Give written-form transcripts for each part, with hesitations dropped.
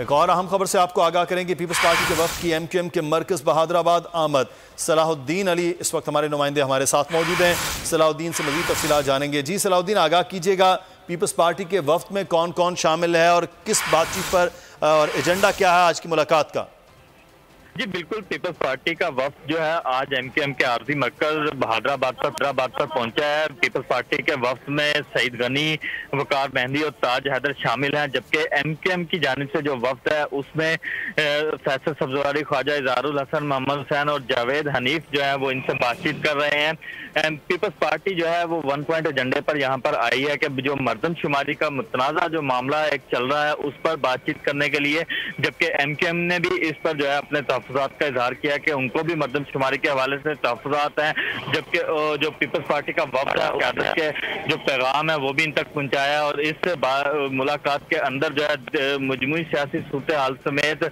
एक और अहम खबर से आपको आगाह करेंगे। पीपल्स पार्टी के वफ्द की एमक्यूएम के मरकज बहादुराबाद आमद। सलाहुद्दीन अली इस वक्त हमारे नुमाइंदे हमारे साथ मौजूद हैं। सलाहुद्दीन से मज़ीद तफसीलात जानेंगे। जी सलाहुद्दीन, आगाह कीजिएगा, पीपल्स पार्टी के वफ्द में कौन कौन शामिल है और किस बातचीत पर और एजेंडा क्या है आज की मुलाकात का? जी बिल्कुल, पीपल्स पार्टी का वफ्द जो है आज एमक्यूएम के आर्जी मरकज बहादुराबाद पर पहुंचा है। पीपल्स पार्टी के वफ्द में सईद गनी, वकार मेहंदी और ताज हैदर शामिल हैं, जबकि एमक्यूएम की जानिब से जो वफ्द है उसमें फैसल सब्जवारी, ख्वाजा इज़हारुल हसन, मोहम्मद हुसैन और जावेद हनीफ जो है वो इनसे बातचीत कर रहे हैं। पीपल्स पार्टी जो है वो 1 पॉइंट एजेंडे पर यहाँ पर आई है कि जो मर्दमशुमारी का मुतनाज़ा जो मामला एक चल रहा है उस पर बातचीत करने के लिए, जबकि एमक्यूएम ने भी इस पर जो है अपने तहफ़्फ़ुज़ात का इजहार किया कि उनको भी मर्दमशुमारी के हवाले से तहफ़्फ़ुज़ात हैं, जबकि जो पीपल्स पार्टी का वफ्द है क़यादत के जो पैगाम है वो भी इन तक पहुँचाया। और इस मुलाकात के अंदर जो है मजमूई सियासी सूरत हाल समेत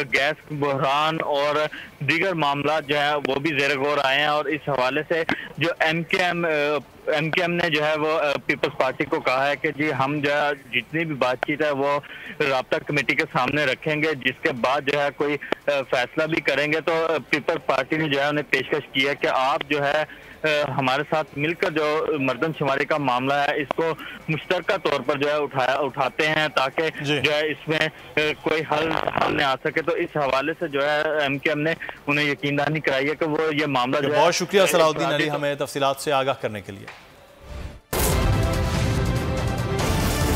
गैस बहरान और दीगर मामला जो है वो भी ज़ेर गौर आए हैं। और इस हवाले से जो एमक्यूएम ने जो है वो पीपल्स पार्टी को कहा है कि जी हम जो है जितनी भी बातचीत है वो राब्ता कमेटी के सामने रखेंगे, जिसके बाद जो है कोई फैसला भी करेंगे। तो पीपल्स पार्टी ने जो है उन्हें पेशकश की है कि आप जो है हमारे साथ मिलकर जो मर्दमशुमारी का मामला है इसको मुश्तरका तौर पर जो है उठाते हैं, ताकि जो है इसमें कोई हल सामने आ सके। तो इस हवाले से जो है एमक्यूएम ने उन्हें यकीन दहानी कराई है कि वो ये मामला जो है। बहुत शुक्रिया सलाहुद्दीन अली, हमें तफसीलात से आगाह करने के लिए।